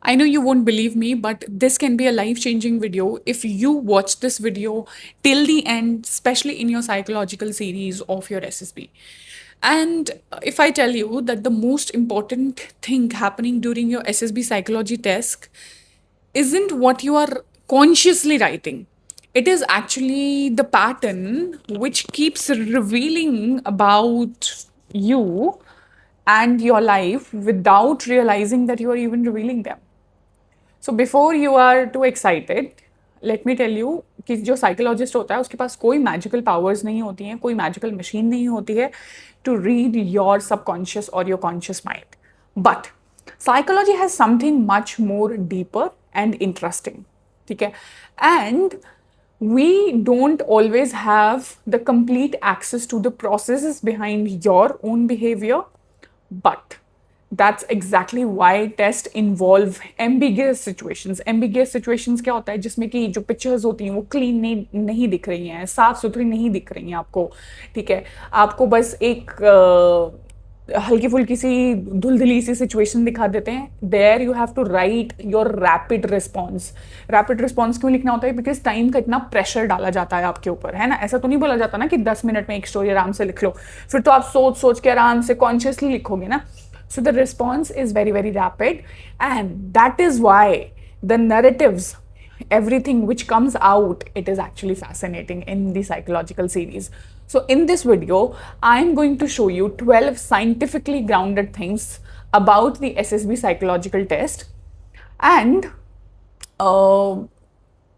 I know you won't believe me, but this can be a life changing video if you watch this video till the end, especially in your psychological series of your SSB. And if I tell you that the most important thing happening during your SSB psychology test isn't what you are consciously writing, it is actually the pattern which keeps revealing about you and your life without realizing that you are even revealing them. So before you are too excited, let me tell you कि जो psychologist होता है उसके पास कोई magical powers नहीं होती हैं, कोई मैजिकल मशीन नहीं होती है टू रीड योर सबकॉन्शियस और your conscious mind. But psychology has something much more deeper and interesting. ठीक है. And we don't always have the complete access to the processes behind your own behavior, but that's exactly why tests involve ambiguous situations. Ambiguous situations क्या होता है, जिसमें कि जो pictures होती हैं वो क्लीन नहीं दिख रही हैं, साफ सुथरी नहीं दिख रही हैं आपको. ठीक है. आपको बस एक हल्की फुल्की सी धुलधुली सी सिचुएशन दिखा देते हैं. There you have to write your rapid response. Rapid response क्यों लिखना होता है? बिकॉज टाइम का इतना प्रेशर डाला जाता है आपके ऊपर, है ना. ऐसा तो नहीं बोला जाता ना कि 10 मिनट में एक स्टोरी आराम से लिख लो. फिर तो आप सोच सोच के आराम से कॉन्शियसली लिखोगे ना. So the response is very, very rapid. And that is why the narratives, everything which comes out, it is actually fascinating in the psychological series. So in this video, I'm going to show you 12 scientifically grounded things about the SSB psychological test and uh,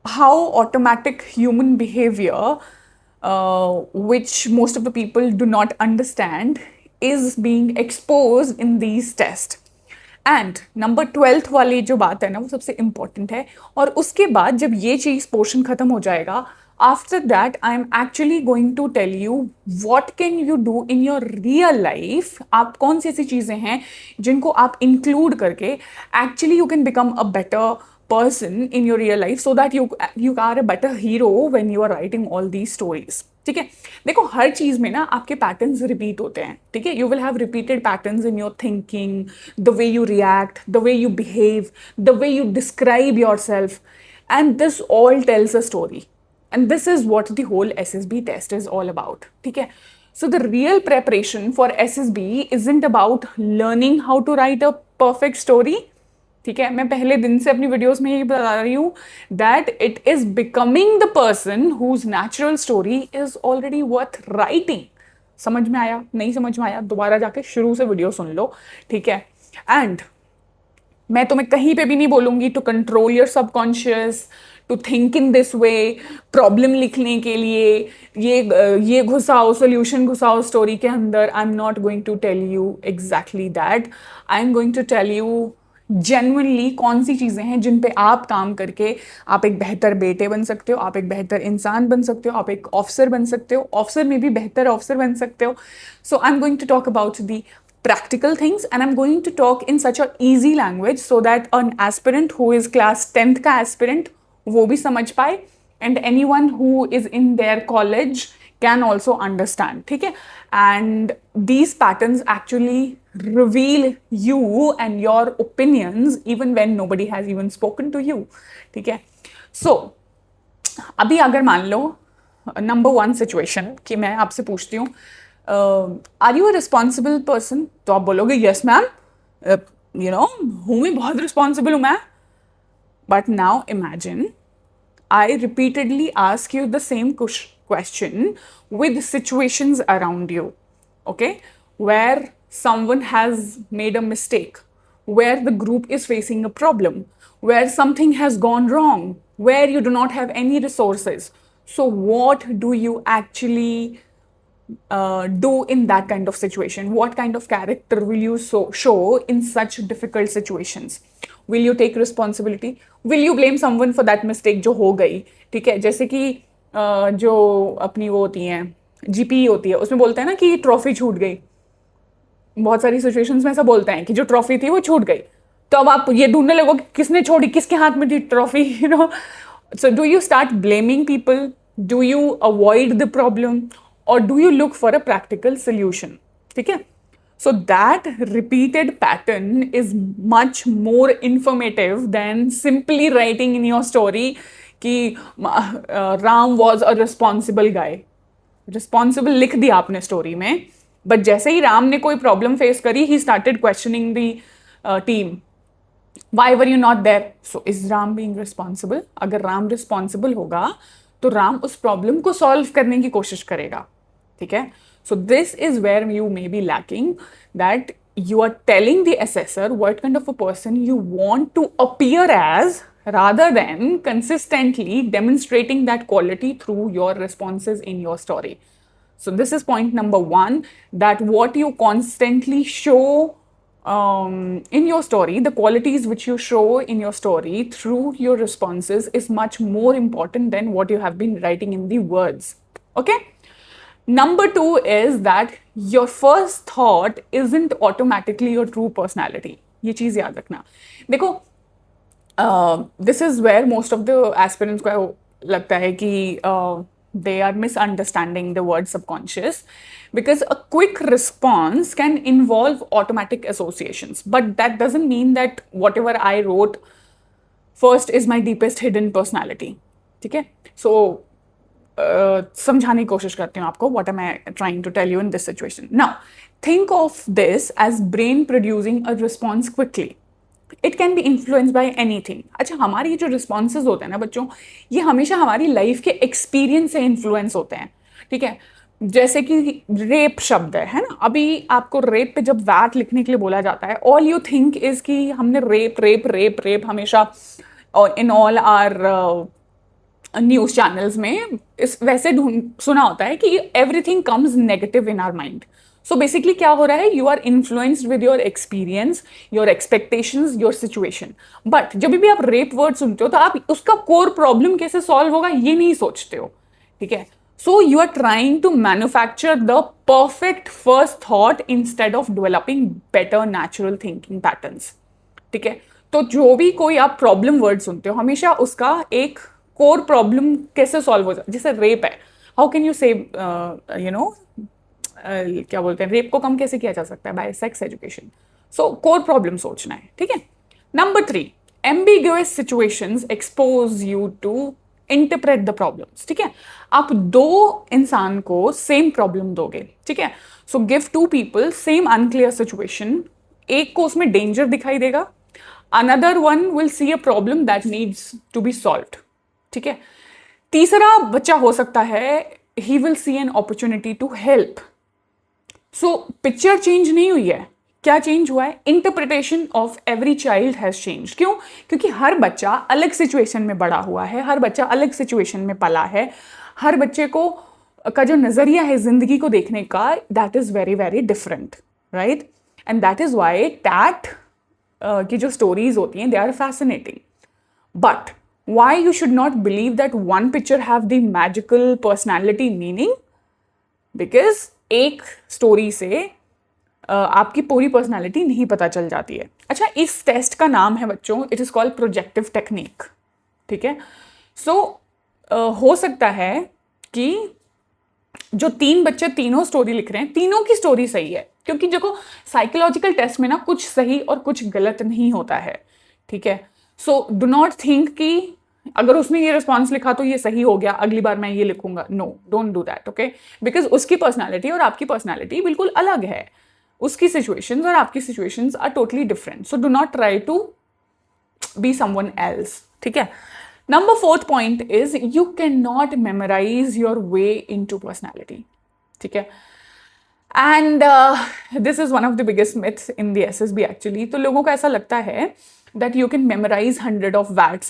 how automatic human behavior, which most of the people do not understand, is being exposed in these tests. And number 12th वाली जो बात है ना वो सबसे important है. और उसके बाद जब ये चीज पोर्शन खत्म हो जाएगा, after that I am actually going to tell you what can you do in your real life. आप कौन सी ऐसी चीजें हैं जिनको आप इंक्लूड करके actually you can become a better person in your real life so that you are a better hero when you are writing all these stories. ठीक है. देखो हर चीज में ना आपके पैटर्न्स रिपीट होते हैं. ठीक है. You will have repeated patterns in your thinking, the way you react, the way you behave, the way you describe your self, and this all tales a story. And this is what the whole SSB test is all about. ठीक है. So the real preparation for SSB isn't about learning how to write a perfect story. ठीक है. मैं पहले दिन से अपनी videos में ये बता रही हूँ that it is becoming the person whose natural story is already worth writing. समझ में आया? नहीं समझ में आया दोबारा जाके शुरू से वीडियो सुन लो. ठीक है. एंड मैं तुम्हें कहीं पे भी नहीं बोलूंगी to control your subconscious, to think in this way. Problem लिखने के लिए ये घुसाओ, सोल्यूशन घुसाओ स्टोरी के अंदर. I am not going to tell you exactly that. I am going to tell you genuinely कौन सी चीज़ें हैं जिन पे आप काम करके आप एक बेहतर बेटे बन सकते हो, आप एक बेहतर इंसान बन सकते हो, आप एक ऑफिसर बन सकते हो, ऑफिसर में भी बेहतर ऑफिसर बन सकते हो. So I am going to talk about the practical things and I'm going to talk in such a easy language so that an aspirant who is class 10th का aspirant वो भी समझ पाए and anyone who is in their college can also understand. ठीक है. And these patterns actually reveal you and your opinions even when nobody has even spoken to you. ठीक है. So अभी अगर मान लो नंबर 1 सिचुएशन कि मैं आपसे पूछती हूँ are you a responsible person, तो आप बोलोगे यस मैम, यू नो हूँ मैं बहुत रिस्पॉन्सिबल हूँ मैं. But now imagine I repeatedly ask you the same question with situations around you, okay, where someone has made a mistake, where the group is facing a problem, where something has gone wrong, where you do not have any resources. So what do you actually do in that kind of situation? What kind of character will you show in such difficult situations? Will you take responsibility? Will you blame someone for that mistake जो हो गई? ठीक है. जैसे कि जो अपनी वो होती हैं जीपी होती है उसमें बोलते हैं ना कि ट्रॉफी छूट गई. बहुत सारी सिचुएशंस में ऐसा बोलते हैं कि जो ट्रॉफी थी वो छूट गई. तो अब आप ये ढूंढने लगो कि किसने छोड़ी, किसके हाथ में थी trophy, you know. So do you start blaming people? Do you avoid the problem? और do you look for a practical solution? ठीक है. So that repeated pattern is much more informative than simply writing in your story कि Ram was a responsible guy. Responsible लिख दिया आपने story में, but जैसे ही राम ने कोई प्रॉब्लम फेस करी he started questioning the team, why were you not there? So is Ram being responsible? अगर राम रिस्पॉन्सिबल होगा तो राम उस प्रॉब्लम को सॉल्व करने की कोशिश करेगा, ठीक है? So this is where you may be lacking, that you are telling the assessor what kind of a person you want to appear as rather than consistently demonstrating that quality through your responses in your story. So this is point number one, that what you constantly show in your story, the qualities which you show in your story through your responses is much more important than what you have been writing in the words. Okay? Number two is that your first thought isn't automatically your true personality. ये चीज याद रखना. देखो, this is where most of the aspirants को लगता है कि they are misunderstanding the word subconscious, because a quick response can involve automatic associations, but that doesn't mean that whatever I wrote first is my deepest hidden personality. ठीक है? So समझाने की कोशिश करती हूँ आपको, what am I trying to tell you in this situation. Now, think of this as brain producing a response quickly. It can be influenced by anything. अच्छा, हमारी जो responses होते हैं ना बच्चों, ये हमेशा हमारी लाइफ के एक्सपीरियंस से इन्फ्लुएंस होते हैं, ठीक है? जैसे कि रेप शब्द है ना, अभी आपको रेप पे जब वैट लिखने के लिए बोला जाता है, ऑल यू थिंक इज कि हमने रेप रेप रेप रेप हमेशा in all our news channels में इस वैसे सुना होता है कि everything comes negative in our mind. So basically क्या हो रहा है, you are influenced with your experience, your expectations, your situation. But जब भी आप रेप वर्ड सुनते हो तो आप उसका कोर प्रॉब्लम कैसे सॉल्व होगा ये नहीं सोचते हो, ठीक है? So you are trying to manufacture the perfect first thought instead of developing better natural thinking patterns, ठीक है? तो जो भी कोई आप प्रॉब्लम वर्ड सुनते हो हमेशा उसका एक कोर प्रॉब्लम कैसे सॉल्व हो जाए. जैसे रेप है, हाउ कैन यू से यू नो क्या बोलते हैं, रेप को कम कैसे किया जा सकता है? By sex education. So core problem सोचना है, ठीक है? Number three, ambiguous situations expose you to interpret the problems, ठीक है? आप दो इंसान को सेम प्रॉब्लम दोगे, ठीक है? So give to people same unclear situation, एक को उसमें डेंजर दिखाई देगा, another one will see a problem that needs to be solved, ठीक है? तीसरा बच्चा हो सकता है, he will see an opportunity to help. So picture change नहीं हुई है, क्या चेंज हुआ है? Interpretation of every child has change. क्यों? क्योंकि हर बच्चा अलग सिचुएशन में बड़ा हुआ है, हर बच्चा अलग सिचुएशन में पला है, हर बच्चे को का जो नजरिया है जिंदगी को देखने का, that is very very different, right? And that is why that की जो स्टोरीज होती हैं they are fascinating. But why you should not believe that one picture have the magical personality meaning? Because एक स्टोरी से आपकी पूरी personality नहीं पता चल जाती है. अच्छा, इस टेस्ट का नाम है बच्चों, it is called projective technique, ठीक है? सो हो सकता है कि जो तीन बच्चे तीनों स्टोरी लिख रहे हैं, तीनों की स्टोरी सही है, क्योंकि देखो साइकोलॉजिकल टेस्ट में ना कुछ सही और कुछ गलत नहीं होता है, ठीक है? सो डू नॉट थिंक कि अगर उसने ये रिस्पॉन्स लिखा तो ये सही हो गया, अगली बार मैं ये लिखूंगा. No, don't do that, okay? Because उसकी पर्सनैलिटी और आपकी पर्सनैलिटी बिल्कुल अलग है, उसकी सिचुएशंस और आपकी situations are totally different. So do not try to be someone else, ठीक है? Number fourth point is you can not memorise your way in to personality, ठीक है? And this is one of the biggest myths in the SSB actually. तो लोगों को ऐसा लगता है that you can memorize 100 of VAT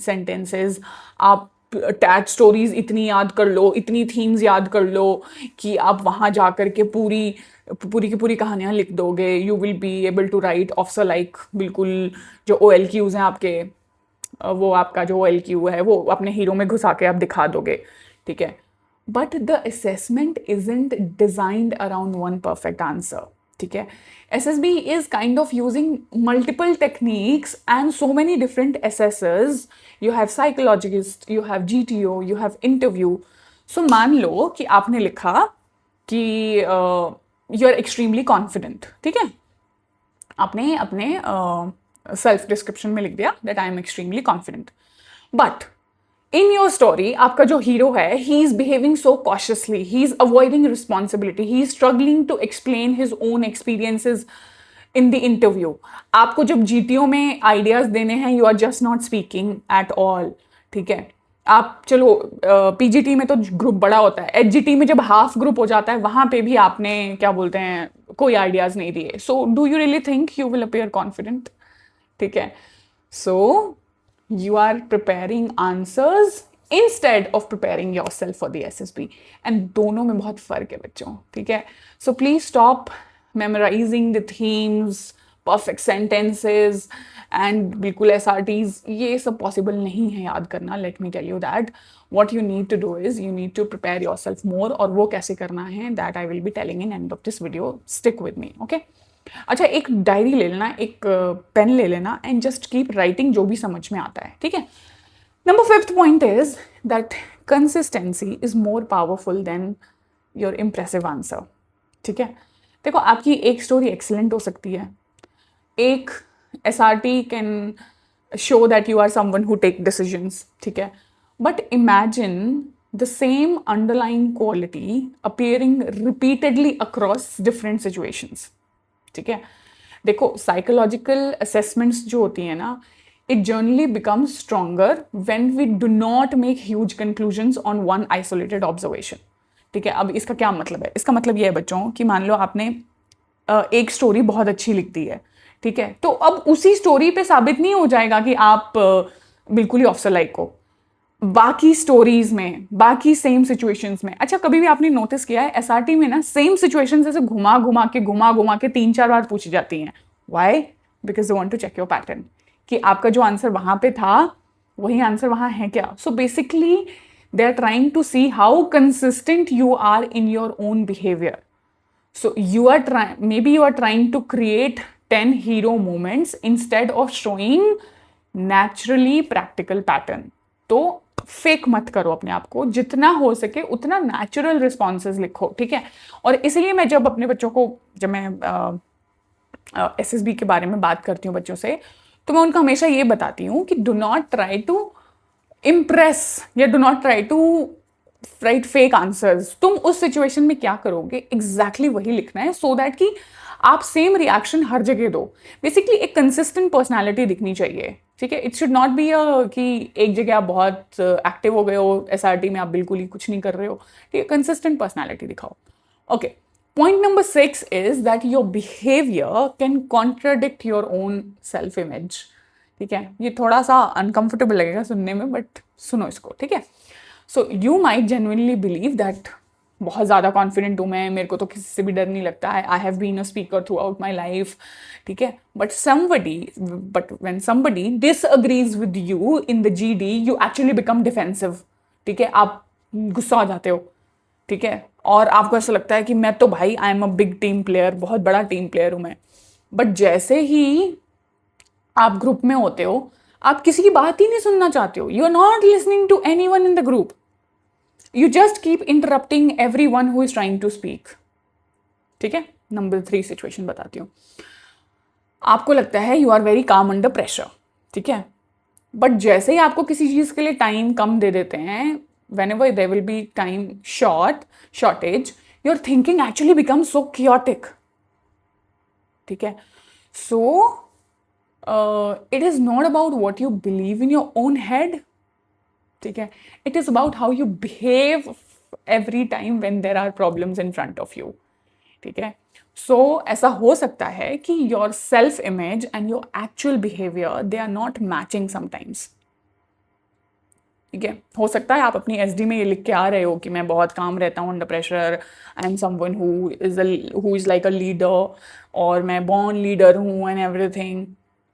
sentences. आप tag stories इतनी याद कर लो, इतनी थीम्स याद कर लो कि आप वहाँ जा कर के पूरी की पूरी कहानियाँ लिख दोगे. You will be able to write officer like, बिल्कुल जो OLQs हैं आपके, वो आपका जो OLQ है वो अपने हीरो में घुसा के आप दिखा दोगे, ठीक है? But the assessment isn't designed around one perfect answer, ठीक है? SSB is kind of using multiple techniques and so many different assessors. You have psychologists, you have GTO, you have interview. So मान लो कि आपने लिखा कि you are extremely confident, ठीक है, आपने अपने सेल्फ डिस्क्रिप्शन में लिख दिया that I am extremely confident, but in your story आपका जो हीरो है, he is behaving so cautiously, he is avoiding responsibility, he is struggling to explain his own experiences in the interview. आपको जब GTO में ideas देने हैं, you are just not speaking at all, ठीक है। आप चलो पीजीटी में तो ग्रुप बड़ा होता है, एचजीटी में जब हाफ ग्रुप हो जाता है वहां पे भी आपने क्या बोलते हैं कोई आइडियाज नहीं दिए, सो do you really think you will appear confident, ठीक है। सो you are preparing answers instead of preparing yourself for the SSB, and दोनों में बहुत फर्क है बच्चों, ठीक है। So please stop memorizing the themes, perfect sentences and बिल्कुल SRTs, ये सब possible नहीं है याद करना। Let me tell you that what you need to do is you need to prepare yourself more, और वो कैसे करना है that I will be telling in end of this video. Stick with me, okay? अच्छा, एक diary ले लेना, एक पेन ले लेना एंड जस्ट कीप राइटिंग जो भी समझ में आता है, ठीक है। Number 5th point is that consistency is more powerful than your impressive answer, ठीक है। देखो, आपकी एक स्टोरी एक्सीलेंट हो सकती है, एक SRT can show that you are someone who take decisions, ठीक है, but imagine the same underlying quality appearing repeatedly across different situations, ठीक है। देखो, साइकोलॉजिकल असेसमेंट्स जो होती हैं ना, it generally becomes stronger when we do not make huge conclusions on one isolated observation, ठीक है। अब इसका क्या मतलब है? इसका मतलब ये है बच्चों कि मान लो आपने एक स्टोरी बहुत अच्छी लिख दी है, ठीक है, तो अब उसी स्टोरी पे साबित नहीं हो जाएगा कि आप बिल्कुल ही ऑफिसर लाइक हो बाकी स्टोरीज में, बाकी सेम सिचुएशंस में। अच्छा, कभी भी आपने नोटिस किया है एसआरटी में ना सेम सिचुएशंस ऐसे घुमा घुमा के 3-4 बार पूछी जाती हैं? Why? Because they want to check your pattern कि आपका जो आंसर वहां पे था वही आंसर वहां है क्या। So basically they are trying to see how consistent you are in your own behaviour. So you are maybe you are trying to create 10 hero moments instead of showing naturally practical pattern. तो fake मत करो अपने आप को, जितना हो सके उतना नेचुरल रिस्पॉन्सेज लिखो, ठीक है। और इसलिए मैं जब अपने बच्चों को, जब मैं SSB के बारे में बात करती हूँ बच्चों से, तो मैं उनको हमेशा ये बताती हूँ कि do not try to impress या do not try to write fake answers. तुम उस सिचुएशन में क्या करोगे एग्जैक्टली वही लिखना है, सो दैट कि आप सेम रिएक्शन हर जगह दो। बेसिकली एक कंसिस्टेंट पर्सनालिटी दिखनी चाहिए, ठीक है। इट शुड नॉट बी कि एक जगह आप बहुत एक्टिव हो गए हो, SRT में आप बिल्कुल ही कुछ नहीं कर रहे हो, ठीक है। कंसिस्टेंट पर्सनालिटी दिखाओ। Okay, point number 6 is that your behaviour can contradict your own self image, ठीक है। ये थोड़ा सा अनकंफर्टेबल लगेगा सुनने में, बट सुनो इसको, ठीक है। So you might genuinely believe that बहुत ज़्यादा कॉन्फिडेंट हूँ मैं, मेरे को तो किसी से भी डर नहीं लगता है, I have been a speaker through my life, ठीक है। But when somebody disagrees with you in the GD, you actually become defensive, ठीक है। आप गुस्सा आ जाते हो, ठीक है, और आपको ऐसा लगता है कि मैं तो भाई I am a big team player, बहुत बड़ा टीम प्लेयर हूँ मैं। बट जैसे ही आप ग्रुप में होते हो, आप किसी की बात ही नहीं सुनना चाहते हो, you are not listening to anyone in the group, you just keep interrupting everyone who is trying to speak, ठीक है। नंबर 3 सिचुएशन बताती हूँ। आपको लगता है you are very calm under pressure, ठीक है, बट जैसे ही आपको किसी चीज के लिए टाइम कम दे देते हैं, whenever there will be time shortage, your thinking actually becomes so chaotic, ठीक है। So it is not about what you believe in your own head, ठीक है, it is about how you behave every time when there are problems in front of you, ठीक है। So ऐसा हो सकता है कि your self image and your actual behaviour they are not matching sometimes, ठीक है। हो सकता है आप अपनी SD में ये लिख के आ रहे हो कि मैं बहुत काम रहता हूँ under pressure, I am someone who is like a leader, और मैं बॉर्न लीडर हूँ एंड एवरीथिंग।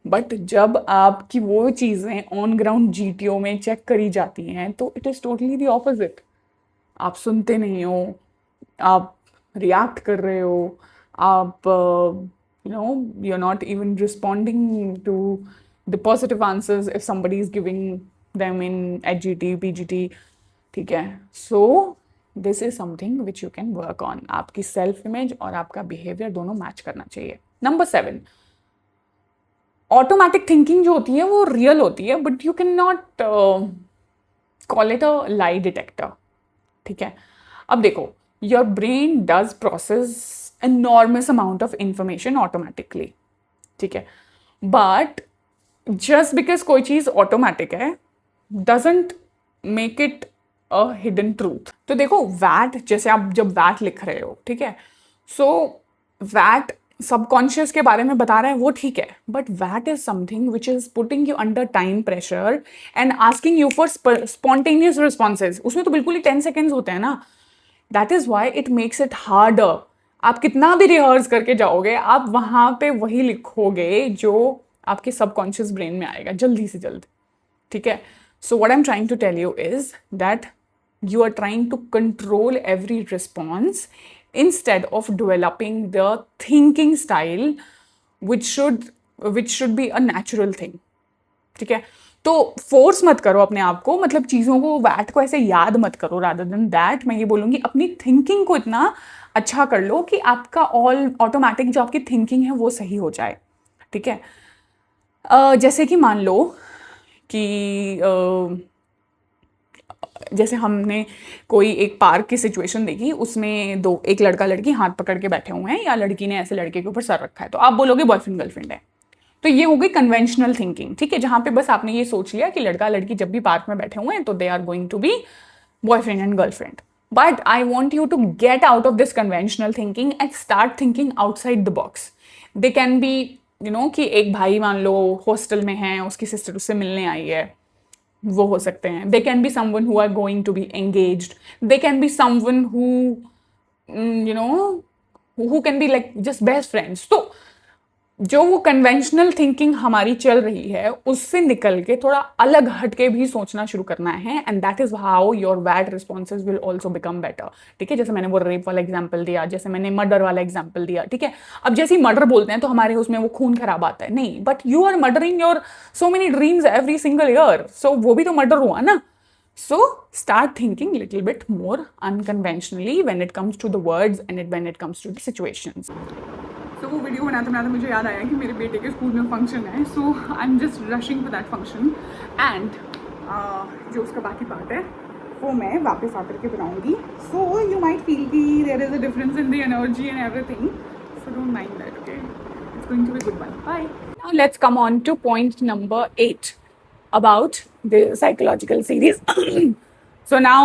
बट जब आपकी वो चीज़ें ऑन ग्राउंड GTO में चेक करी जाती हैं तो it is totally the opposite. आप सुनते नहीं हो, आप रिएक्ट कर रहे हो, आप you are not even responding to the positive answers if somebody is giving them in HGT PGT, ठीक है। So this is something which you can work on. आपकी सेल्फ इमेज और आपका बिहेवियर दोनों मैच करना चाहिए. नंबर 7, ऑटोमेटिक थिंकिंग जो होती है वो रियल होती है, but you can not call it a lie detector. ठीक है, अब देखो, your brain does process enormous amount of information automatically. ठीक है, बट जस्ट बिकॉज कोई चीज ऑटोमेटिक है doesn't make it a hidden truth. तो देखो, वैट, जैसे आप जब वैट लिख रहे हो, ठीक है, सो वैट सबकॉन्शियस के बारे में बता रहा है, वो ठीक है, but what is something which is putting you under time pressure and asking you for spontaneous responses. उसमें तो बिल्कुल ही 10 सेकेंड्स होते हैं ना. That is why it makes it harder. आप कितना भी रिहर्स करके जाओगे, आप वहां पे वही लिखोगे जो आपके सबकॉन्शियस ब्रेन में आएगा जल्दी से जल्द. ठीक है, so what I am trying to tell you is that you are trying to control every response instead of developing the thinking style which should be a natural thing. ठीक है, तो फोर्स मत करो अपने आप को, मतलब चीज़ों को, वैट को ऐसे याद मत करो. रादर देन दैट मैं ये बोलूँगी, अपनी थिंकिंग को इतना अच्छा कर लो कि आपका ऑल ऑटोमेटिक जो आपकी थिंकिंग है वो सही हो जाए. ठीक है, जैसे कि मान लो कि जैसे हमने कोई एक पार्क की सिचुएशन देखी, उसमें एक लड़का लड़की हाथ पकड़ के बैठे हुए हैं, या लड़की ने ऐसे लड़के के ऊपर सर रखा है, तो आप बोलोगे बॉयफ्रेंड गर्लफ्रेंड है. तो ये हो गई कन्वेंशनल थिंकिंग. ठीक है, जहां पे बस आपने ये सोच लिया कि लड़का लड़की जब भी पार्क में बैठे हुए हैं तो they are going to be boyfriend and girlfriend. But I want you to get out of this conventional thinking and start thinking outside the box. They can be कि एक भाई मान लो हॉस्टल में है, उसकी सिस्टर उससे मिलने आई है, वो हो सकते हैं. They can be someone who are going to be engaged. They can be someone who can be like just best friends. तो जो वो कन्वेंशनल थिंकिंग हमारी चल रही है उससे निकल के थोड़ा अलग हटके भी सोचना शुरू करना है, and that is how your bad responses will also become better. ठीक है, जैसे मैंने वो रेप वाला एग्जाम्पल दिया, जैसे मैंने मर्डर वाला एग्जाम्पल दिया. ठीक है, अब जैसे ही मर्डर बोलते हैं तो हमारे उसमें वो खून खराब आता है, नहीं, but you are murdering your so many dreams every single year, so वो भी तो मर्डर हुआ ना. So start thinking little bit more unconventionally when it comes to the words and when it comes to the situations. So वो video बनाते बनाते मुझे याद आया कि मेरे बेटे के स्कूल में फंक्शन है, so I am just rushing for that function, and जो उसका बाकी पार्ट है वो मैं वापस आकर के बनाऊंगी. सो यू माइट फील कि there is a difference in the energy and everything, so don't mind that. Okay, it's going to be good one. Bye. Now let's come on to point number 8 about the psychological series. So now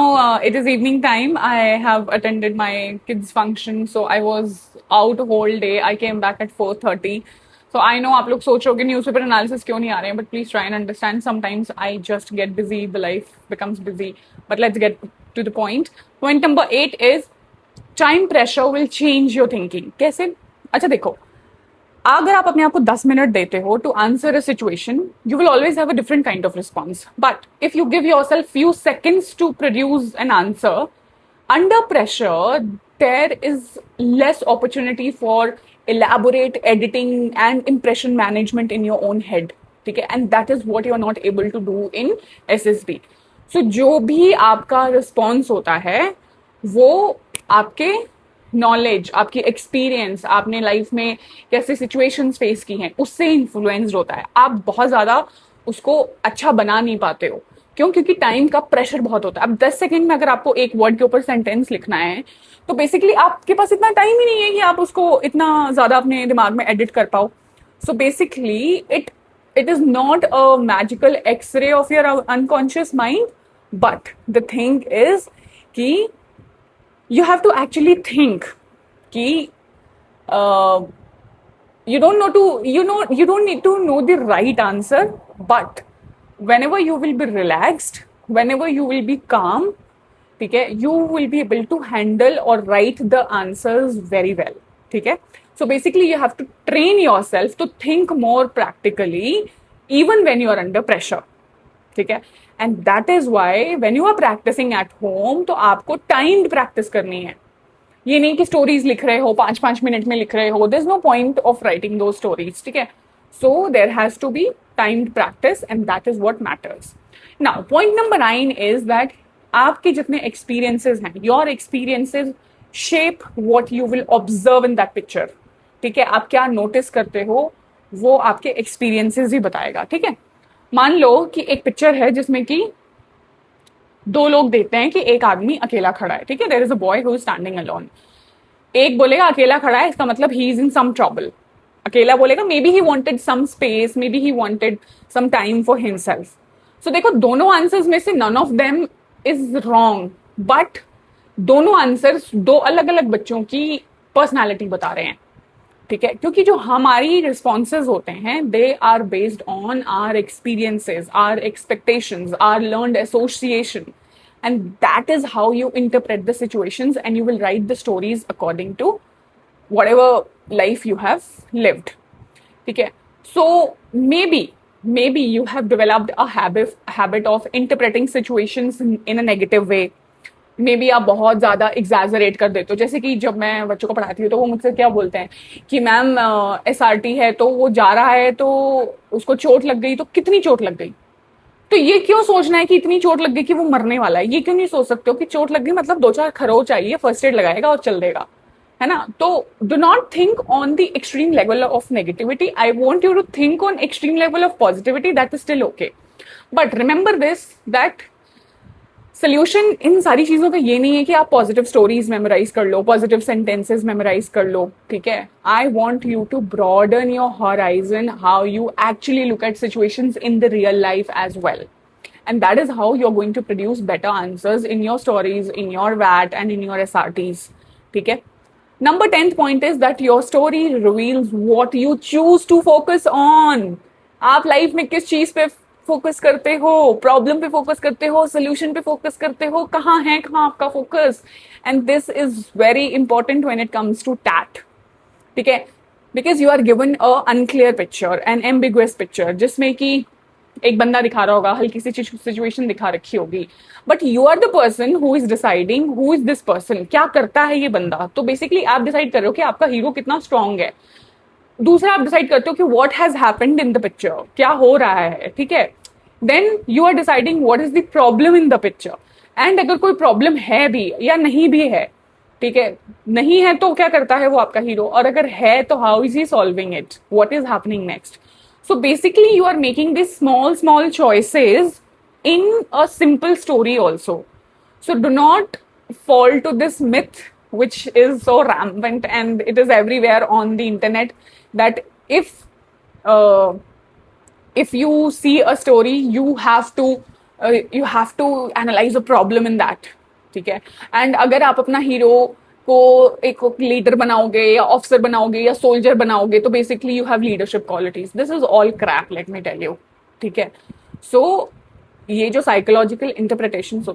it is evening time. I have attended my kids function, so I was out whole day. I came back at 4:30. So I know आप लोग सोच रहे हो कि newspaper analysis क्यों नहीं आ रहे हैं, but please try and understand. Sometimes I just get busy, the life becomes busy. But let's get to the point. Point number 8 is time pressure will change your thinking. कैसे? अच्छा देखो, अगर आप अपने आप को 10 मिनट देते हो to answer a situation, you will always have a different kind of response. But if you give yourself few seconds to produce an answer, under pressure there is less opportunity for elaborate editing and impression management in your own head. ठीक है, and that is what you are not able to do in SSB. So जो भी आपका response होता है वो आपके knowledge, आपकी एक्सपीरियंस, आपने लाइफ में कैसे सिचुएशंस फेस की हैं, उससे इन्फ्लुएंस्ड होता है. आप बहुत ज़्यादा उसको अच्छा बना नहीं पाते हो. क्यों? क्योंकि टाइम का प्रेशर बहुत होता है. अब 10 सेकंड में अगर आपको एक वर्ड के ऊपर सेंटेंस लिखना है तो बेसिकली आपके पास इतना टाइम ही नहीं है कि आप उसको इतना ज़्यादा अपने दिमाग में एडिट कर पाओ. So basically it is not a magical x-ray of your unconscious mind, but the thing is कि you have to actually think कि you don't need to know the right answer, but whenever you will be relaxed, whenever you will be calm, ठीक है, you will be able to handle or write the answers very well. ठीक है, so basically you have to train yourself to think more practically even when you are under pressure. ठीक है, and that is why when you are practising at home तो आपको timed practice करनी है. ये नहीं कि स्टोरीज लिख रहे हो 5-5 मिनट में लिख रहे हो, there is no point of writing दो स्टोरीज. ठीक है, so there has to be timed practice and that is what matters. Now point number 9 is that आपके जितने एक्सपीरियंसेस हैं, your experiences shape what you will observe in that picture. ठीक है, आप क्या नोटिस करते हो वो आपके एक्सपीरियंसेस ही बताएगा। ठीक है, मान लो कि एक पिक्चर है जिसमें कि दो लोग देखते हैं कि एक आदमी अकेला खड़ा है। ठीक है, there is a boy who is standing alone. एक बोलेगा अकेला खड़ा है, इसका मतलब he is in some trouble. अकेला बोलेगा may be he wanted some space, may be he wanted some time for himself. So देखो, दोनों आंसर्स में से none of them is wrong, but दोनों आंसर्स दो अलग अलग बच्चों की पर्सनालिटी बता रहे हैं। ठीक है, क्योंकि जो हमारी रिस्पॉन्सेज होते हैं they are based on our experiences, our expectations, our learned association, and that is how you interpret the situations and you will write the stories according to whatever life you have lived. Okay, so maybe you have developed a habit of interpreting situations in a negative way. May be आप बहुत ज्यादा exaggerate कर देते हो। जैसे कि जब मैं बच्चों को पढ़ाती हूँ तो वो मुझसे क्या बोलते हैं कि मैम SRT है तो वो जा रहा है तो उसको चोट लग गई, तो कितनी चोट लग गई? तो ये क्यों सोचना है कि इतनी चोट लग गई कि वो मरने वाला है? ये क्यों नहीं सोच सकते हो कि चोट लग गई मतलब दो चार खरोच चाहिए, फर्स्ट एड लगाएगा और चल देगा, है ना? तो do not think on the extreme level of negativity. I want you to think on extreme level of positivity, that is still okay. But remember this, that solution इन सारी चीजों का ये नहीं है कि आप पॉजिटिव स्टोरीज मेमोराइज कर लो, पॉजिटिव सेंटेंसेस मेमोराइज कर लो। ठीक है, I want you to broaden your horizon, how you actually look at situations in the real life as well, and that is how you're going to produce better answers in your stories, in your VAT and in your SRTs. ठीक है, number 10th point is that your story reveals what you choose to focus on. आप life में किस चीज पे focus करते हो? Problem पे फोकस करते हो, सोल्यूशन पे फोकस करते हो, कहाँ आपका फोकस? And this is very important when it comes to TAT. ठीक है, because you are given a unclear picture, an ambiguous picture, जिसमें कि एक बंदा दिखा रहा होगा, हल्की सी सिचुएशन दिखा रखी होगी, but you are the person who is deciding who is this person, क्या करता है ये बंदा। तो बेसिकली आप डिसाइड कर रहे हो कि आपका हीरो कितना स्ट्रांग है। दूसरा, आप डिसाइड करते हो कि what has happened in the picture, क्या हो रहा है। ठीक है, then you are deciding what is the problem in the picture, and अगर कोई प्रॉब्लम है भी या नहीं भी है, ठीक है, नहीं है तो क्या करता है वो आपका हीरो, और अगर है तो how is he solving it, what is happening next. So basically you are making these small choices in a simple story also. So do not fall to this myth which is so rampant and it is everywhere on the internet, that if you see a story you have to analyze a problem in that. ठीक है, and अगर आप अपना hero को एक leader बनाओगे या officer बनाओगे या सोल्जर बनाओगे तो basically you have leadership qualities. This is all crap, let me tell you. ठीक है, सो ये जो साइकोलॉजिकल इंटरप्रिटेशंस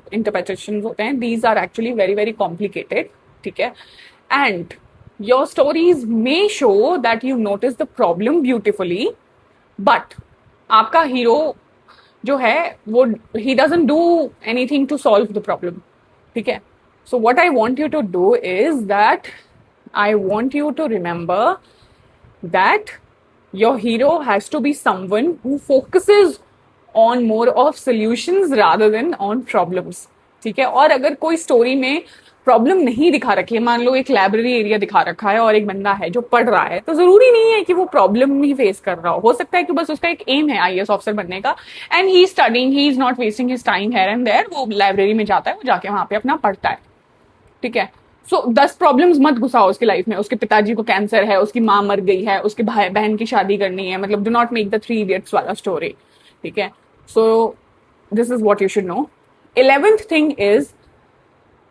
होते हैं, these are actually very very complicated. ठीक है, and your stories may show that you notice the problem beautifully, but आपका hero जो है वो ही doesn't do anything to solve the problem. ठीक है, so what I want you to do is that I want you to remember that your hero has to be someone who focuses on more of solutions rather than on problems. ठीक है, और अगर कोई story में problem नहीं दिखा रखी है, मान लो एक लाइब्रेरी एरिया दिखा रखा है और एक बंदा है जो पढ़ रहा है, तो जरूरी नहीं है कि वो प्रॉब्लम ही फेस कर रहा हो सकता है कि बस उसका एक एम है IAS ऑफिसर बनने का, and he studying, he is not wasting his time here and there, वो लाइब्रेरी में जाता है, वो जाके वहां पे अपना पढ़ता है। ठीक है, सो 10 प्रॉब्लम्स मत घुसाओ उसकी लाइफ में। उसके पिताजी को कैंसर है, उसकी माँ मर गई है, उसके भाई बहन की शादी करनी है, मतलब do not make the 3 idiots वाला स्टोरी। ठीक है, so this is what you should know. 11th thing is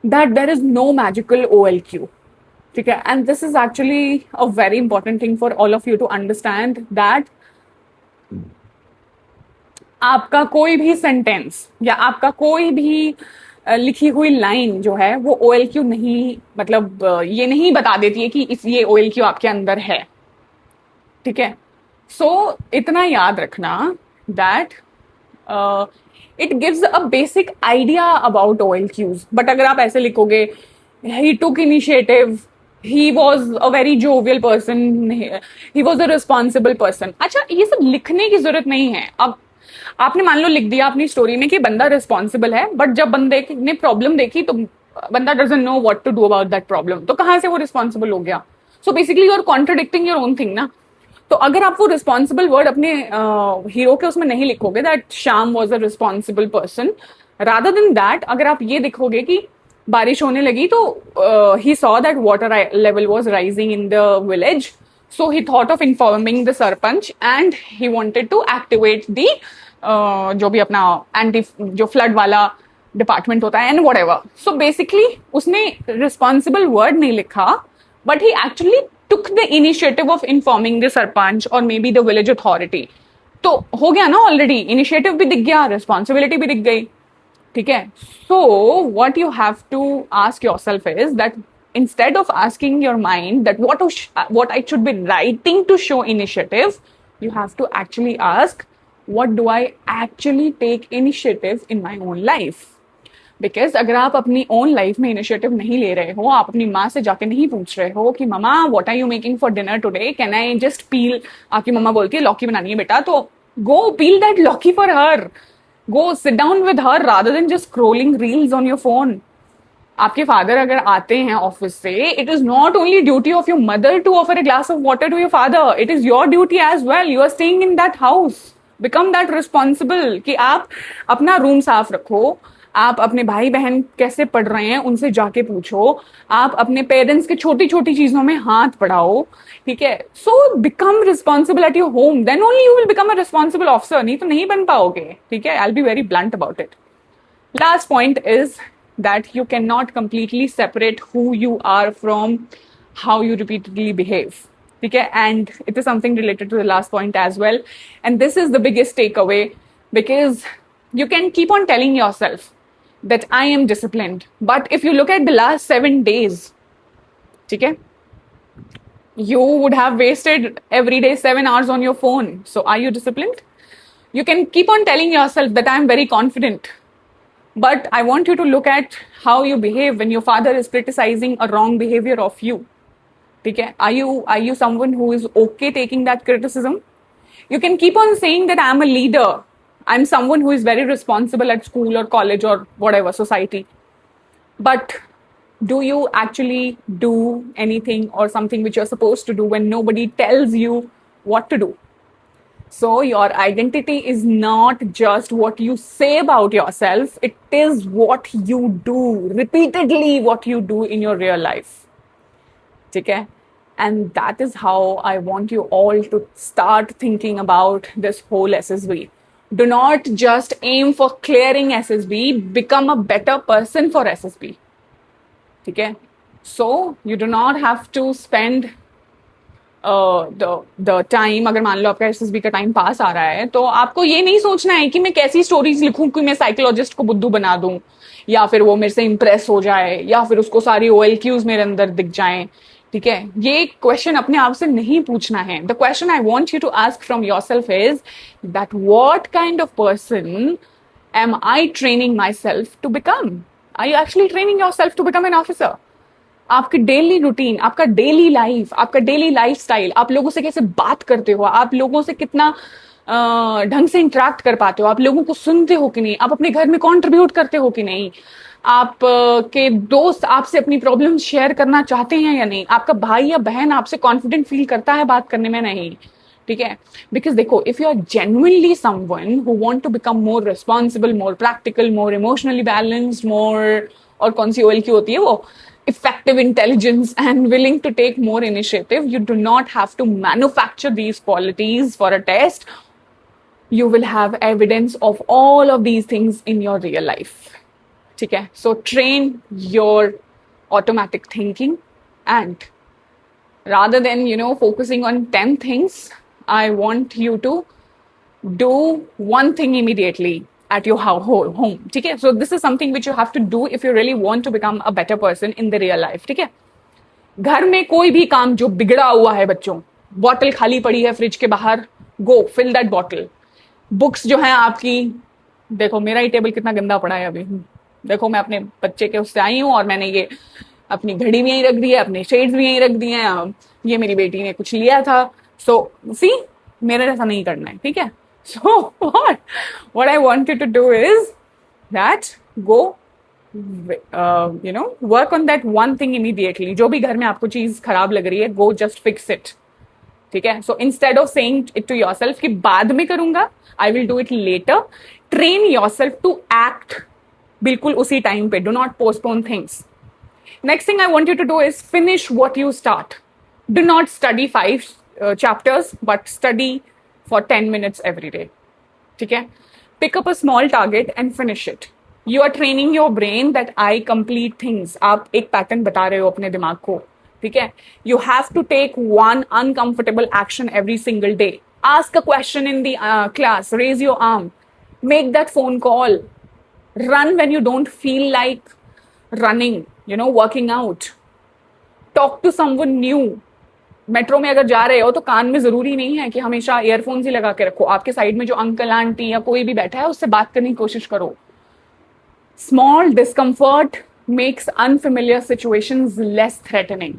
that there is no magical OLQ। ठीक है, and this is actually a very important thing for all of you to understand, that आपका कोई भी sentence या आपका कोई भी लिखी हुई लाइन जो है वो OLQ नहीं, मतलब ये नहीं बता देती है कि ये OLQ आपके अंदर है। ठीक है, सो इतना याद रखना that it gives a basic idea about OLQs, but अगर आप ऐसे लिखोगे he took initiative, he was a very jovial person, he was a responsible person, अच्छा ये सब लिखने की जरूरत नहीं है। अब आपने मान लो लिख दिया अपनी स्टोरी में कि बंदा रिस्पॉन्सिबल है, बट जब बंदे ने प्रॉब्लम देखी तो बंदा doesn't know what to do about that problem, तो कहां से वो रिस्पॉन्सिबल हो गया? So basically you are contradicting your own thing ना। तो अगर आप वो रिस्पॉन्सिबल वर्ड अपने हीरो के उसमें नहीं लिखोगे that Shyam was a responsible person, rather than that अगर आप ये लिखोगे कि बारिश होने लगी तो he saw that water level was rising in the village, so he thought of informing the sarpanch and he wanted to activate the जो भी अपना एंटी जो फ्लड वाला डिपार्टमेंट होता है and whatever. So basically उसने रिस्पॉन्सिबल वर्ड नहीं लिखा, but he actually took the initiative of informing the sarpanch और may be the village authority. तो हो गया ना, ऑलरेडी इनिशिएटिव भी दिख गया, रिस्पॉन्सिबिलिटी भी दिख गई, ठीक है। So what you have to ask yourself is that instead of asking your mind that what I should be writing to show initiative, you have to actually ask what do I actually take initiative in my own life. Because अगर आप अपनी own life में initiative नहीं ले रहे हो, आप अपनी माँ से जाके नहीं पूछ रहे हो कि mama what are you making for dinner today, can I just peel, आपकी मम्मा बोलती है लौकी बनानी है बेटा, तो go peel that lauki for her, go sit down with her rather than just scrolling reels on your phone. आपके फादर अगर आते हैं ऑफिस से, it is not only duty of your mother to offer a glass of water to your father, it is your duty as well. You are staying in that house, become that responsible कि आप अपना room साफ रखो, आप अपने भाई बहन कैसे पढ़ रहे हैं उनसे जाके पूछो, आप अपने पेरेंट्स के छोटी छोटी चीजों में हाथ बढ़ाओ, ठीक है। So become responsible at your home, then only you will become a responsible officer, नहीं तो नहीं बन पाओगे, ठीक है। I will be very blunt about it. Last point is that you cannot completely separate who you are from how you repeatedly behave. Okay, and it is something related to the last point as well. And this is the biggest takeaway, because you can keep on telling yourself that I am disciplined. But if you look at the last 7 days, okay, you would have wasted every day 7 hours on your phone. So are you disciplined? You can keep on telling yourself that I am very confident. But I want you to look at how you behave when your father is criticizing a wrong behavior of you. Okay? Are you someone who is okay taking that criticism? You can keep on saying that I'm a leader. I'm someone who is very responsible at school or college or whatever society. But do you actually do anything or something which you're supposed to do when nobody tells you what to do? So your identity is not just what you say about yourself, it is what you do, repeatedly what you do in your real life. Okay? And that is how I want you all to start thinking about this whole SSB. Do not just aim for clearing SSB, become a better person for SSB. Okay? So you do not have to spend the time, अगर मान लो आपका SSB का time pass आ रहा है, तो आपको ये नहीं सोचना है कि मैं कैसी स्टोरीज लिखूं कि मैं साइकोलॉजिस्ट को बुद्धू बना दूं, या फिर वो मेरे से इंप्रेस हो जाए, या फिर उसको सारी OLQs मेरे अंदर दिख जाएं, ठीक है। ये क्वेश्चन अपने आप से नहीं पूछना है। The question I want you to ask from yourself is that what kind of person am I training myself to become? Are you actually training yourself to become an officer? आपकी daily routine, आपका daily life, आपका daily lifestyle, आप लोगों से कैसे बात करते हो, आप लोगों से कितना ढंग से इंटरेक्ट कर पाते हो, आप लोगों को सुनते हो कि नहीं, आप अपने घर में कॉन्ट्रीब्यूट करते हो कि नहीं, आप के दोस्त आपसे अपनी प्रॉब्लम शेयर करना चाहते हैं या नहीं, आपका भाई या बहन आपसे कॉन्फिडेंट फील करता है बात करने में, नहीं, ठीक है। बिकॉज देखो, if you are genuinely someone who want to become more responsible, more practical, more emotionally balanced, more, और कौन सी OLQ होती है वो, effective intelligence, and willing to take more initiative, you do not have to manufacture these qualities for a test. You will have evidence of all of these things in your real life. Okay? So train your automatic thinking, and rather than, focusing on 10 things, I want you to do one thing immediately at your home. ठीक है? So this is something which you have to do if you really want to become a better person in the real life. ठीक है? घर में कोई भी काम जो बिगड़ा हुआ है बच्चों, बॉटल खाली पड़ी है फ्रिज के बाहर, गो फिल दैट बॉटल। बुक्स जो है आपकी, देखो मेरा ही टेबल कितना गंदा पड़ा है अभी, देखो मैं अपने बच्चे के उससे आई हूँ और मैंने ये अपनी घड़ी भी यहीं रख दी है, अपने शेड्स भी यहीं रख दिए हैं, ये मेरी बेटी ने कुछ लिया था। सो सी, मेरे जैसा नहीं करना है, ठीक है। So what I want you to do is that go work on that one thing immediately. जो भी घर में आपको चीज खराब लग रही है, go just fix it. ठीक है? So instead of saying it to yourself कि बाद में करूंगा, I will do it later, train yourself to act बिल्कुल उसी टाइम पे. Do not postpone things. Next thing I want you to do is finish what you start. Do not study 5 chapters, but study for 10 minutes every day. ठीक है? Pick up a small target and finish it. You are training your brain that I complete things. आप एक pattern बता रहे हो अपने दिमाग को. ठीक है? You have to take one uncomfortable action every single day. Ask a question in the class. Raise your arm. Make that phone call. Run when you don't feel like running. Working out. Talk to someone new. Metro में अगर जा रहे हो तो कान में जरूरी नहीं है कि हमेशा ईयरफोन्स ही लगा के रखो. आपके साइड में जो अंकल आंटी या कोई भी बैठा है उससे बात करने की कोशिश करो. Small discomfort makes unfamiliar situations less threatening.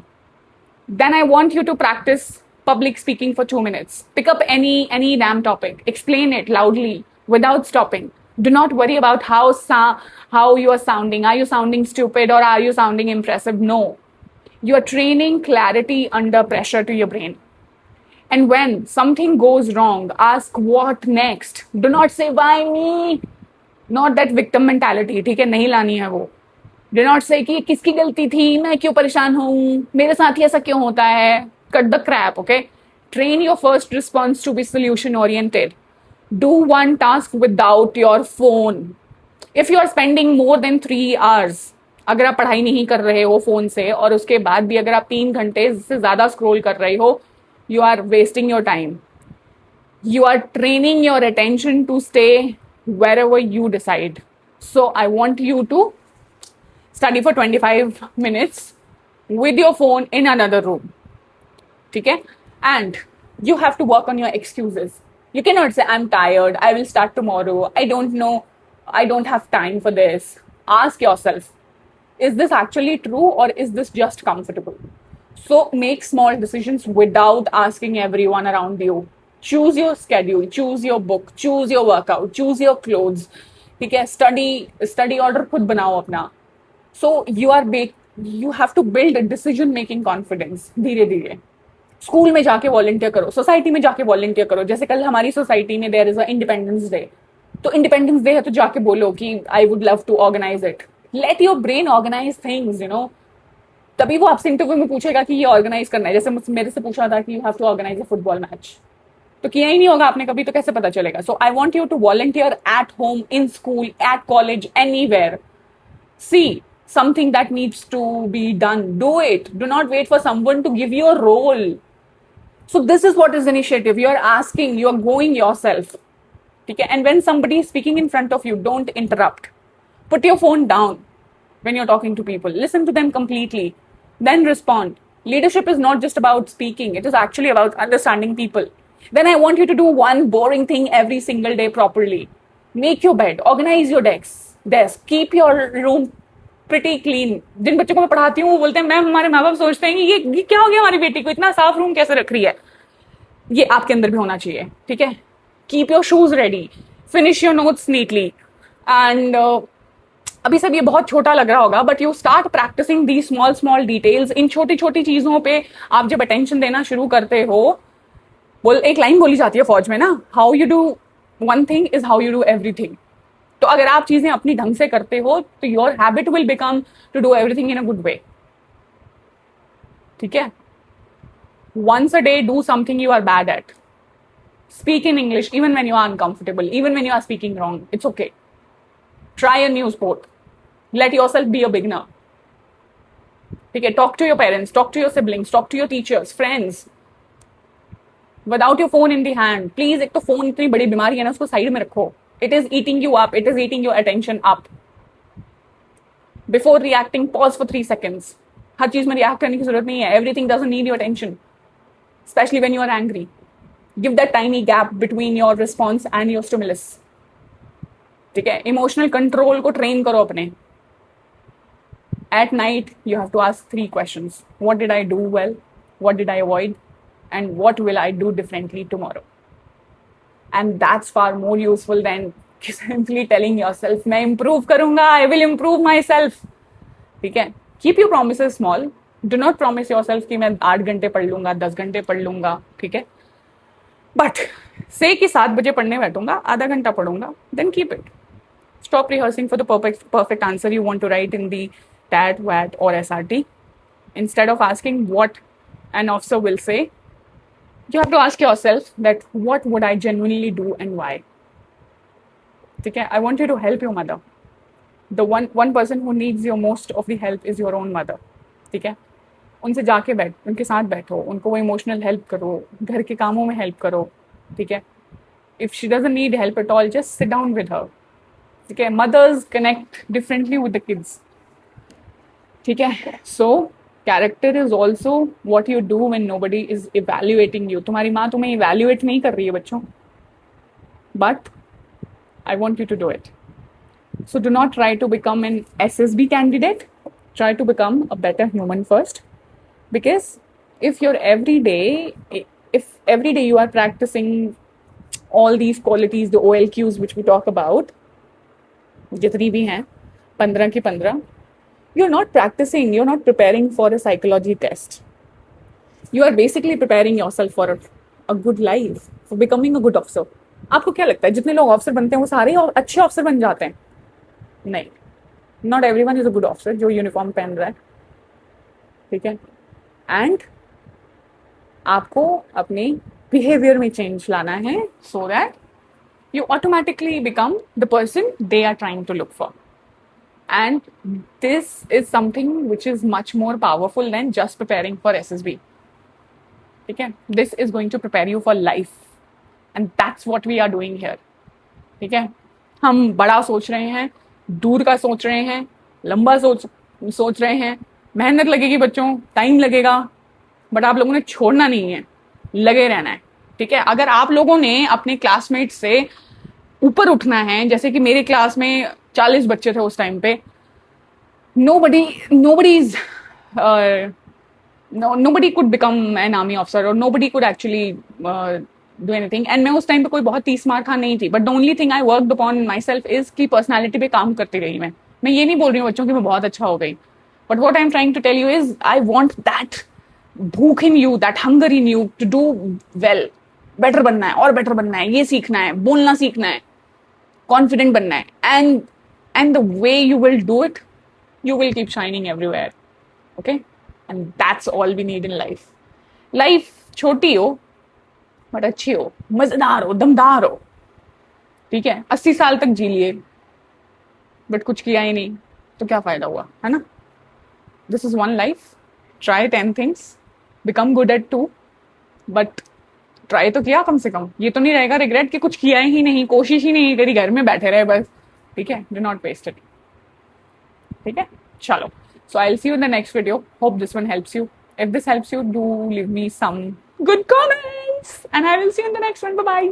Then I want you to practice public speaking for 2 minutes. Pick up any damn topic. Explain it loudly without stopping. Do not worry about how you are sounding. Are you sounding stupid or are you sounding impressive? No. You are training clarity under pressure to your brain. And when something goes wrong, ask what next. Do not say why me. Not that victim mentality. ठीक है, नहीं लानी है वो. Do not say कि किसकी गलती थी, मैं क्यों परेशान हूँ, मेरे साथ ही ऐसा क्यों होता है. Cut the crap, okay? Train your first response to be solution oriented. Do one task without your phone. If you are spending more than 3 hours, अगर आप पढ़ाई नहीं कर रहे हो फोन से और उसके बाद भी अगर आप 3 घंटे से ज्यादा स्क्रॉल कर रहे हो, you are wasting your time. You are training your attention to stay wherever you decide. So I want you to study for 25 minutes with your phone in another room. Okay? And you have to work on your excuses. You cannot say, I'm tired, I will start tomorrow, I don't know, I don't have time for this. Ask yourself, is this actually true or is this just comfortable? So make small decisions without asking everyone around you. Choose your schedule, choose your book, choose your workout, choose your clothes. ठीक है? Study order खुद बनाओ अपना. So you have to build a decision making confidence धीरे धीरे. School में जाके volunteer करो, सोसाइटी में जाके वॉलंटियर करो. जैसे कल हमारी सोसाइटी में there is a independence day, तो इंडिपेंडेंस डे है तो जाके बोलो कि I would love to organise it. Let your brain organise things. तभी वो आपसे इंटरव्यू में पूछेगा कि ये ऑर्गेनाइज करना है. जैसे मेरे से पूछा था कि you have to organise a football match, तो किया ही नहीं होगा आपने कभी, तो कैसे पता चलेगा. So I want you to volunteer at home, in school, at college, anywhere. See something that needs to be done, do it. Do not wait for someone to give you a role. So this is what is initiative. You are asking, you are going yourself. Okay? And when somebody is speaking in front of you, don't interrupt. Put your phone down when you're talking to people. Listen to them completely. Then respond. Leadership is not just about speaking. It is actually about understanding people. Then I want you to do one boring thing every single day properly. Make your bed. Organize your desk. Keep your room pretty clean. जिन बच्चों को मैं पढ़ाती हूँ वो बोलते हैं ma'am, हमारे माँ बाप सोचते हैं कि ये क्या हो गया हमारी बेटी को, इतना साफ रूम कैसे रख रही है. ये आपके अंदर भी होना चाहिए. ठीक है? Keep your shoes ready, finish your notes neatly. And अभी सब ये बहुत छोटा लग रहा होगा, but you start practicing the small details. इन छोटी छोटी चीजों पे आप जब अटेंशन देना शुरू करते हो, एक लाइन बोली जाती है फौज में ना, how you do one thing is how you do everything. तो अगर आप चीजें अपनी ढंग से करते हो तो your habit will become to do everything in a good way. ठीक है? Once a day, do something you are bad at. Speak in English even when you are uncomfortable, even when you are speaking wrong. It's okay. Try a new sport. Let yourself be a beginner. Okay? Talk to your parents, talk to your siblings, talk to your teachers, friends. Without your phone in the hand. Please, एक तो phone इतनी बड़ी बीमारी है ना, उसको side में रखो. It is eating you up. It is eating your attention up. Before reacting, pause for 3 seconds. हर चीज में react करने की जरूरत नहीं है. Everything doesn't need your attention. Especially when you are angry. Give that tiny gap between your response and your stimulus. ठीक है? Emotional control को train करो अपने. At night, you have to ask 3 questions. What did I do well? What did I avoid? And what will I do differently tomorrow? And that's far more useful than simply telling yourself मैं improve करूंगा, I will improve myself. ठीक है, keep your promise small. Do not promise yourself कि मैं 8 घंटे पढ़ लूंगा, 10 घंटे पढ़ लूंगा. ठीक है, बट से कि 7 बजे पढ़ने बैठूंगा, आधा घंटा पढ़ूंगा, then keep it. Stop rehearsing for the perfect answer you want to write in the TAT, VAT, or SRT. Instead of asking what an officer will say, you have to ask yourself that what would I genuinely do and why. Okay, I want you to help your mother. The one person who needs your most of the help is your own mother. ठीक है, उनसे जाके उनके साथ बैठो, उनको वो emotional help करो, घर के कामों में हेल्प करो. ठीक है, if she doesn't need help at all, just sit down with her. ठीक है, mothers connect differently with the kids. ठीक है, so character is also what you do when nobody is evaluating you. तुम्हारी माँ तुम्हें इवेल्युएट नहीं कर रही है बच्चों, but I want you to do it. So do not try to become an SSB candidate. Try to become a better human first, because if you're if every day you are practicing all these qualities, the OLQs which we talk about, जितनी भी हैं 15 की 15, you're not practicing, you're not preparing for a psychology test. You are basically preparing yourself for a good life, for becoming a good officer. आपको क्या लगता है जितने लोग ऑफिसर बनते हैं वो सारे अच्छे ऑफिसर बन जाते हैं? नहीं, not everyone is a good officer जो यूनिफॉर्म पहन रहा है. ठीक है, एंड आपको अपने बिहेवियर में चेंज लाना है so that you automatically become the person they are trying to look for. And this is something which is much more powerful than just preparing for SSB. Okay? This is going to prepare you for life. And that's what we are doing here. ठीक है, हम बड़ा सोच रहे हैं, दूर का सोच रहे हैं, लंबा सोच रहे हैं. मेहनत लगेगी बच्चों, टाइम लगेगा, बट आप लोगों ने छोड़ना नहीं है, लगे रहना है. ठीक है, अगर आप लोगों ने अपने क्लासमेट से ऊपर उठना है, जैसे कि मेरे क्लास में 40 बच्चे थे उस टाइम पे, nobody could become an army officer or nobody could actually do anything. And मैं उस टाइम पे कोई बहुत 30 मार खा नहीं थी, but the only thing I worked upon myself is कि personality पे काम करती रही. मैं ये नहीं बोल रही हूँ बच्चों कि मैं बहुत अच्छा हो गई, but what I'm trying to tell you is I want that भूख in you, that hunger in you to do well. Better बनना है और बेटर बनना है, ये सीखना है, बोलना सीखना है, कॉन्फिडेंट बनना है. And the way you will do it, you will keep shining everywhere. Okay, and that's all we need in life. Life छोटी हो बट अच्छी हो, मजेदार हो, दमदार हो. ठीक है, 80 साल तक जी लिए बट कुछ किया ही नहीं तो क्या फायदा हुआ, है ना? This is one life. Try 10 things, become good at 2, but try तो किया कम से कम. ये तो नहीं रहेगा रिग्रेट कि कुछ किया ही नहीं, कोशिश ही नहीं करी, घर में बैठे रहे बस. ठीक है, डू नॉट वेस्ट इट. ठीक है, चलो. So I will see you in the next video. Hope this one helps you. If this helps you, do leave me some good comments and I will see you in the next one. Bye bye.